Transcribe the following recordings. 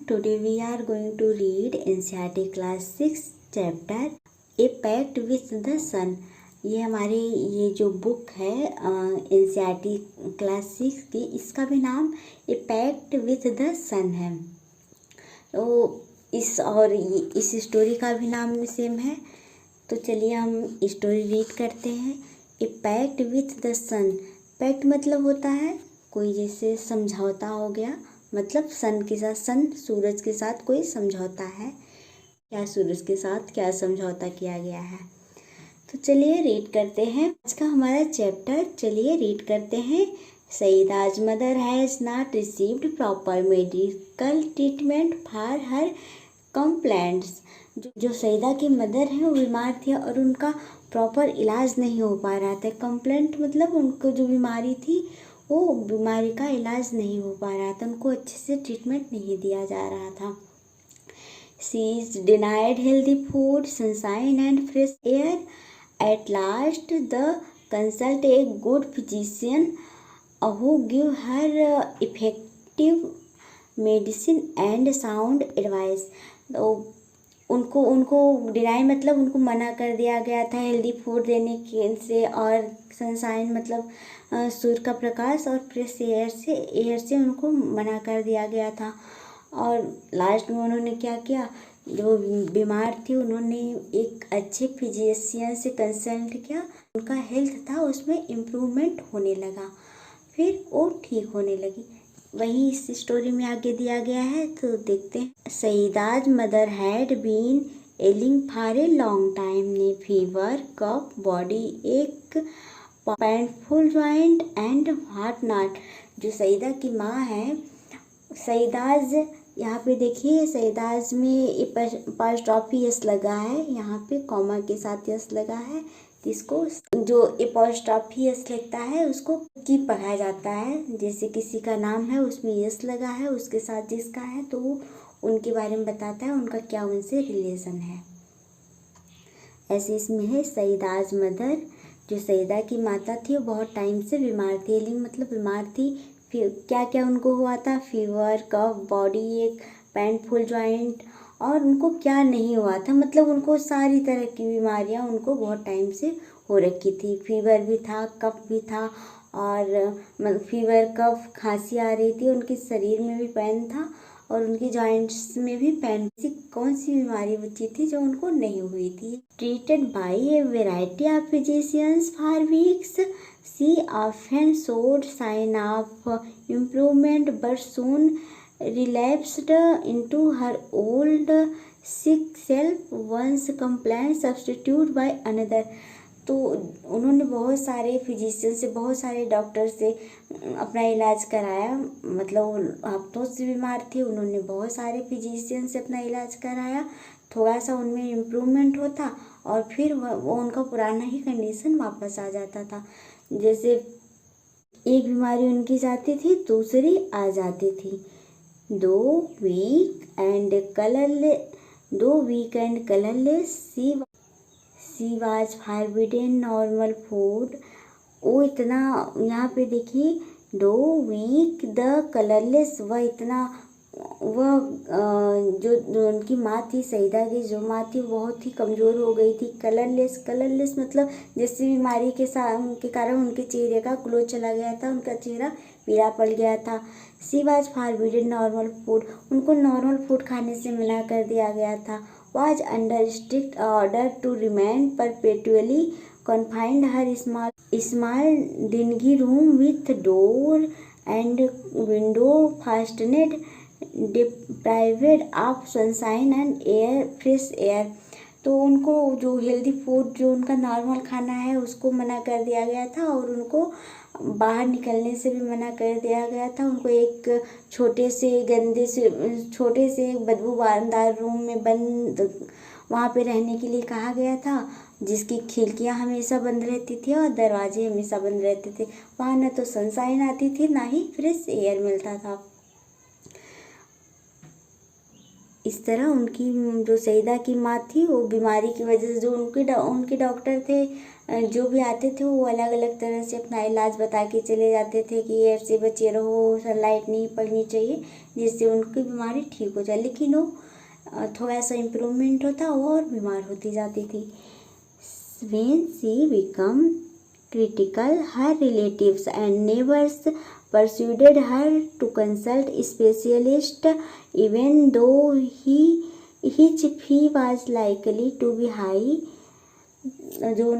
Today we are going to read NCERT Class 6 Chapter A Pact with the Sun। ये हमारी ये जो book है NCERT Class 6 की, इसका भी नाम ए पैक्ट विथ द सन है। तो इस स्टोरी का भी नाम सेम है। तो चलिए हम स्टोरी रीड करते हैं। A pact with the sun. Pact मतलब होता है कोई जैसे समझौता हो गया, मतलब सन के साथ, सन सूरज के साथ कोई समझौता है। क्या सूरज के साथ क्या समझौता किया गया है। तो चलिए रीड करते हैं आज का हमारा चैप्टर। चलिए रीड करते हैं। Saeeda's mother has not received proper medical treatment for her complaints. जो सईदा की मदर है वो बीमार थी और उनका प्रॉपर इलाज नहीं हो पा रहा था। कंप्लेंट मतलब उनको जो बीमारी थी वो बीमारी का इलाज नहीं हो पा रहा था, उनको अच्छे से ट्रीटमेंट नहीं दिया जा रहा था। She is denied healthy food, sunshine and fresh air. At last the consult a good physician who give her effective medicine and sound advice। तो उनको डिनाई मतलब उनको मना कर दिया गया था हेल्दी फूड देने के से, और सनशाइन मतलब सूर्य का प्रकाश, और फ्रेश एयर से उनको मना कर दिया गया था। और लास्ट में उन्होंने क्या किया, जो बीमार थी उन्होंने एक अच्छे फिजिशियन से कंसल्ट किया, उनका हेल्थ था उसमें इम्प्रूवमेंट होने लगा, फिर वो ठीक होने लगी। वहीं इस स्टोरी में आगे दिया गया है, तो देखते हैं। Saeeda's mother had been ailing for a long time ने fever, cough, body ache, painful joint and what not. जो सईदा की माँ है, सईदा's यहाँ पे देखिए सईदा's में अपॉस्ट्रोफी एस लगा है, यहाँ पे कॉमा के साथ एस लगा है। इसको जो अपॉस्ट्रोफी एस लगता है उसको की पढ़ा जाता है। जैसे किसी का नाम है उसमें यस लगा है, उसके साथ जिसका है तो वो उनके बारे में बताता है, उनका क्या उनसे रिलेशन है। ऐसे इसमें है सईदा's मदर। जो सईदा की माता थी वो बहुत टाइम से बीमार थी। एलिंग मतलब बीमार थी। फिर क्या क्या उनको हुआ था, fever, cough, body ache, painful joint, और उनको क्या नहीं हुआ था, मतलब उनको सारी तरह की बीमारियां उनको बहुत टाइम से हो रखी थी। फीवर भी था, कफ भी था, और फीवर, कफ, खांसी आ रही थी, उनके शरीर में भी पेन था और उनकी जॉइंट्स में भी पेन। कौन सी बीमारी बची थी जो उनको नहीं हुई थी। Treated by a variety of physicians for weeks, she often showed sign of improvement but soon relapsed into her old sick self, once complaint substituted by another। तो उन्होंने बहुत सारे फिजिशियन से, बहुत सारे डॉक्टर से अपना इलाज कराया, मतलब हफ्तों से बीमार थी, उन्होंने बहुत सारे फिजिशियन से अपना इलाज कराया। थोड़ा सा उनमें इम्प्रूवमेंट होता और फिर वो उनका पुराना ही कंडीशन वापस आ जाता था। जैसे एक बीमारी उनकी जाती थी, दूसरी आ जाती थी। Too weak and colourless, she was forbidden normal food. वो इतना, यहाँ पे देखिए, दो वीक द कलरलेस, वह जो उनकी माँ थी, सईदा की जो माँ थी बहुत ही कमज़ोर हो गई थी। कलरलेस मतलब जैसे बीमारी के कारण उनके चेहरे का ग्लो चला गया था, उनका चेहरा पीला पड़ गया था। She was forbidden normal food, उनको नॉर्मल फूड खाने से मना कर दिया गया था। Was under strict order to remain perpetually confined her small dingy room with door and window fastened, deprived of sunshine and air, fresh air. तो उनको जो हेल्दी फूड, जो उनका नॉर्मल खाना है उसको मना कर दिया गया था, और उनको बाहर निकलने से भी मना कर दिया गया था। उनको एक छोटे से बदबूदार रूम में बंद, वहाँ पे रहने के लिए कहा गया था, जिसकी खिड़कियाँ हमेशा बंद रहती थी और दरवाजे हमेशा बंद रहते थे। वहाँ न तो सनशाइन आती थी, ना ही फ्रेश एयर मिलता था। इस तरह उनकी जो सईदा की माँ थी वो बीमारी की वजह से, जो उनके डॉक्टर थे जो भी आते थे वो अलग अलग तरह से अपना इलाज बता के चले जाते थे कि ऐसे बचे रहो, सनलाइट नहीं पड़नी चाहिए, जिससे उनकी बीमारी ठीक हो जाए। लेकिन वो थोड़ा सा इम्प्रूवमेंट होता वो और बीमार होती जाती थी। When she became critical, her relatives and neighbors persuaded her to consult a specialist, even though his fee was likely to be high. जो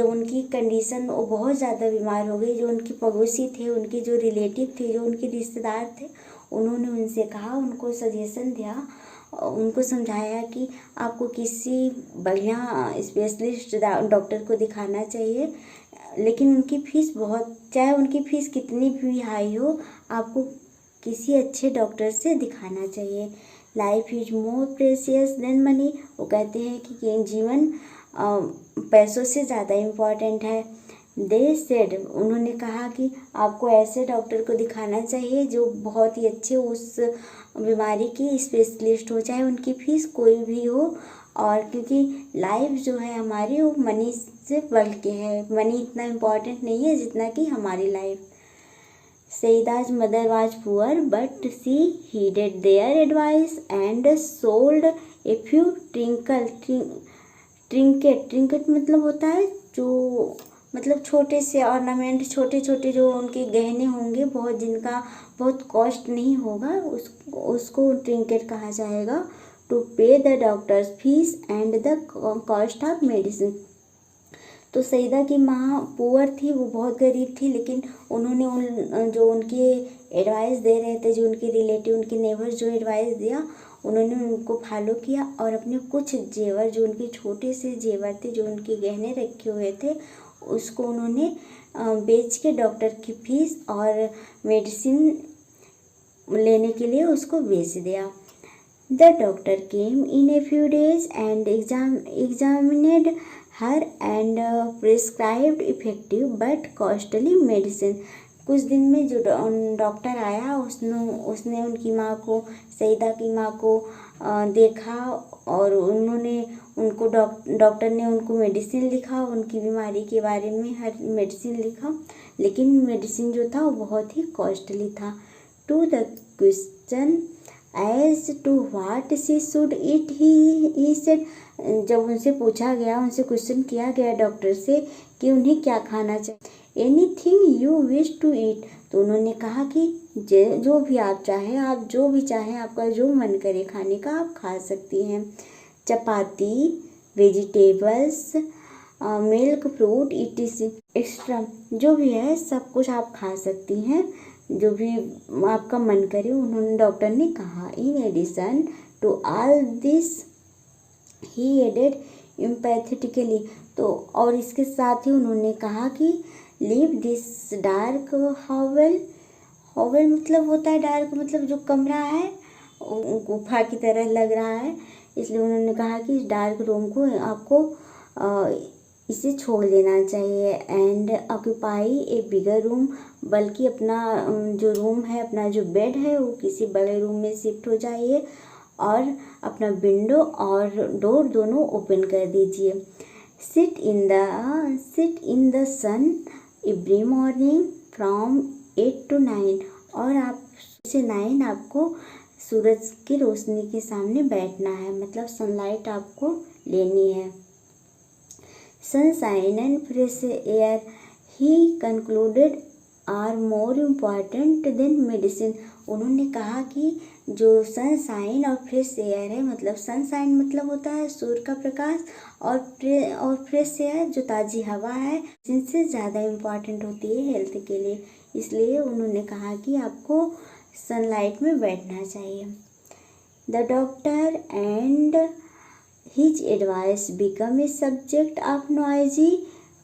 उनकी कंडीशन, वो बहुत ज़्यादा बीमार हो गई, जो उनके पड़ोसी थे, उनके जो रिलेटिव थे, जो उनके रिश्तेदार थे, उन्होंने उनसे कहा, उनको सजेशन दिया, उनको समझाया कि आपको किसी बढ़िया स्पेशलिस्ट डॉक्टर को दिखाना चाहिए, लेकिन उनकी फ़ीस बहुत, चाहे उनकी फ़ीस कितनी भी हाई हो, आपको किसी अच्छे डॉक्टर से दिखाना चाहिए। Life is more precious than money. वो कहते हैं कि जीवन पैसों से ज़्यादा इम्पॉर्टेंट है। दे सेड, उन्होंने कहा कि आपको ऐसे डॉक्टर को दिखाना चाहिए जो बहुत ही अच्छे उस बीमारी की स्पेशलिस्ट हो, चाहे उनकी फ़ीस कोई भी हो। और क्योंकि लाइफ जो है हमारी वो मनी से बढ़ के है, मनी इतना इम्पॉर्टेंट नहीं है जितना कि हमारी life. Saida's mother was poor, but she heeded their advice and sold a few trinket मतलब होता है जो, मतलब छोटे से ऑर्नामेंट, छोटे छोटे जो उनके गहने होंगे, बहुत जिनका बहुत कॉस्ट नहीं होगा, उसको ट्रिंकेट कहा जाएगा। टू पे the doctors fees and the cost of medicine. तो सईदा की माँ पुअर थी, वो बहुत गरीब थी, लेकिन उन्होंने जो उनके एडवाइस दे रहे थे, जो उनके रिलेटिव, उनके नेबर्स जो एडवाइस दिया, उन्होंने उनको फॉलो किया और अपने कुछ जेवर, जो उनके छोटे से जेवर थे, जो उनके गहने रखे हुए थे, उसको उन्होंने बेच के डॉक्टर की फीस और मेडिसिन लेने के लिए उसको बेच दिया। The doctor came in a few days and examined her and prescribed effective but costly medicine. कुछ दिन में जो डॉक्टर आया, उसने उनकी माँ को, सईदा की माँ को देखा और उनको डॉक्टर ने उनको मेडिसिन लिखा, उनकी बीमारी के बारे में हर मेडिसिन लिखा, लेकिन मेडिसिन जो था वो बहुत ही कॉस्टली था। To the question as to what she should eat, he said, जब उनसे पूछा गया, उनसे क्वेश्चन किया गया डॉक्टर से कि उन्हें क्या खाना चाहिए, anything you wish to eat, तो उन्होंने कहा कि जो भी आप चाहें, आप जो भी चाहें, आपका जो मन करे खाने का आप खा सकती हैं। चपाती, वेजिटेबल्स, मिल्क, फ्रूट, एक्स्ट्रा जो भी है सब कुछ आप खा सकती हैं, जो भी आपका मन करे, उन्होंने डॉक्टर ने कहा। In addition to all this he added empathetically, तो और इसके साथ ही उन्होंने कहा कि leave this dark hovel, hovel मतलब होता है डार्क, मतलब जो कमरा है गुफा की तरह लग रहा है, इसलिए उन्होंने कहा कि इस डार्क रूम को आपको इसे छोड़ देना चाहिए। And occupy A bigger room, बल्कि अपना जो रूम है, अपना जो बेड है, वो किसी बड़े रूम में शिफ्ट हो जाइए और अपना विंडो और डोर दोनों ओपन कर दीजिए। Sit in the sun every morning from 8 to 9, और आप से 9 आपको सूरज की रोशनी के सामने बैठना है, मतलब सनलाइट आपको लेनी है। Sunshine and fresh air, he concluded, are more important than medicine. उन्होंने कहा कि जो सनशाइन और फ्रेश एयर है, मतलब सनशाइन मतलब होता है सूर्य का प्रकाश, और फ्रेश एयर जो ताज़ी हवा है, जिनसे ज़्यादा इम्पॉर्टेंट होती है हेल्थ के लिए, इसलिए उन्होंने कहा कि आपको सनलाइट में बैठना चाहिए। The doctor and his advice became a subject of noisy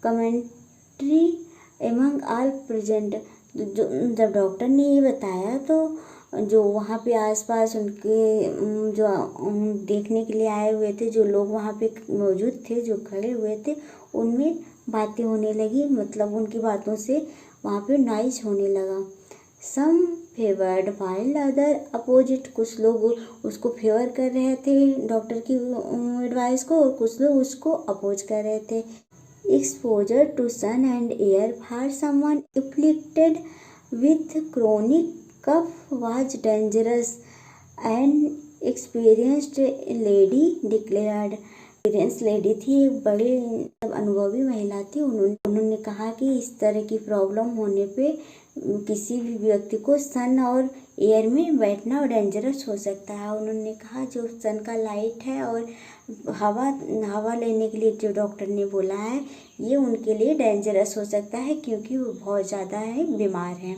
commentary among all present. जब डॉक्टर ने ये बताया तो जो वहाँ पे आसपास उनके जो देखने के लिए आए हुए थे, जो लोग वहाँ पे मौजूद थे, जो खड़े हुए थे, उनमें बातें होने लगी, मतलब उनकी बातों से वहाँ पे नॉइज होने लगा। सम फेवर्ड वाइल अदर अपोजिट, कुछ लोग उसको फेवर कर रहे थे डॉक्टर की एडवाइस को, और कुछ लोग उसको अपोज कर रहे थे। Exposure to sun and air for someone afflicted with chronic cough was dangerous, an experienced lady declared. Experience lady थी, एक बड़े अनुभवी महिला थी। उन्होंने कहा कि इस तरह की प्रॉब्लम होने पे किसी भी व्यक्ति को सन और एयर में बैठना डेंजरस हो सकता है। उन्होंने कहा जो सन का लाइट है और हवा लेने के लिए जो डॉक्टर ने बोला है ये उनके लिए डेंजरस हो सकता है क्योंकि वो बहुत ज़्यादा बीमार हैं।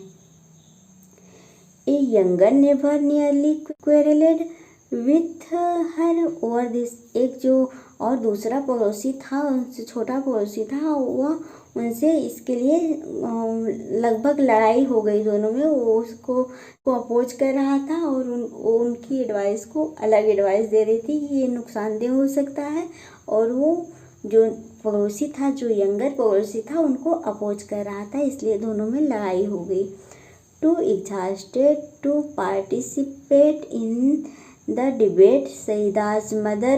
A younger neighbour nearly quarrelled with her over this, एक जो और दूसरा पड़ोसी था, उनसे छोटा पड़ोसी था, वह उनसे इसके लिए लगभग लड़ाई हो गई दोनों में। वो उसको अपोज कर रहा था और उनकी एडवाइस को अलग एडवाइस दे रही थी कि ये नुकसानदेह हो सकता है, और वो जो पड़ोसी था, जो यंगर पड़ोसी था, उनको अपोज कर रहा था, इसलिए दोनों में लड़ाई हो गई। Too exhausted to participate in the debate, Saida's mother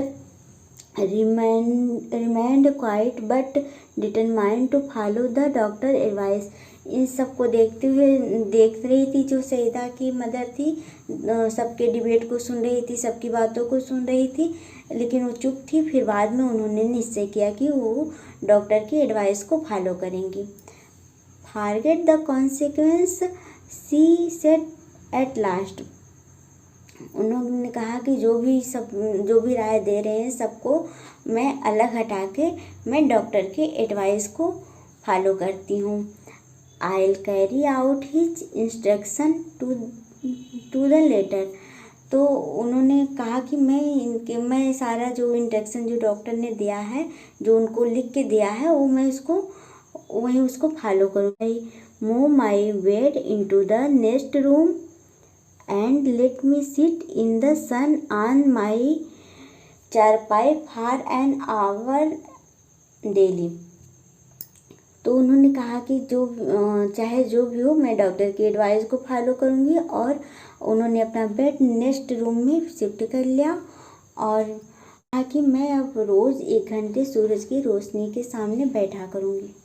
remained quiet but determined to follow the doctor advice. इन सबको देखते हुए देख रही थी जो सईदा की मदर थी, सबके डिबेट को सुन रही थी, सबकी बातों को सुन रही थी, लेकिन वो चुप थी। फिर बाद में उन्होंने निश्चय किया कि वो डॉक्टर की एडवाइस को फॉलो करेंगी। Forget the consequence she said at last, उन्होंने कहा कि जो भी राय दे रहे हैं सबको मैं अलग हटा के मैं डॉक्टर के एडवाइस को फॉलो करती हूँ। I will carry out his instruction to the letter, तो उन्होंने कहा कि मैं सारा जो इंस्ट्रक्शन जो डॉक्टर ने दिया है, जो उनको लिख के दिया है, वो मैं उसको फॉलो करूँगी। Move my bed into the next room and let me sit in the sun on my charpai for an hour daily. तो उन्होंने कहा कि चाहे जो भी हो मैं डॉक्टर की एडवाइस को फॉलो करूँगी, और उन्होंने अपना बेड नेक्स्ट रूम में शिफ्ट कर लिया और कहा कि मैं अब रोज़ 1 घंटे सूरज की रोशनी के सामने बैठा करूँगी।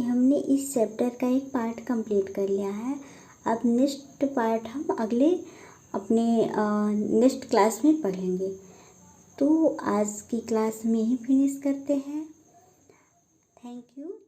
हमने इस चैप्टर का एक पार्ट कंप्लीट कर लिया है। अब नेक्स्ट पार्ट हम अपने नेक्स्ट क्लास में पढ़ेंगे। तो आज की क्लास में ही फिनिश करते हैं। Thank you.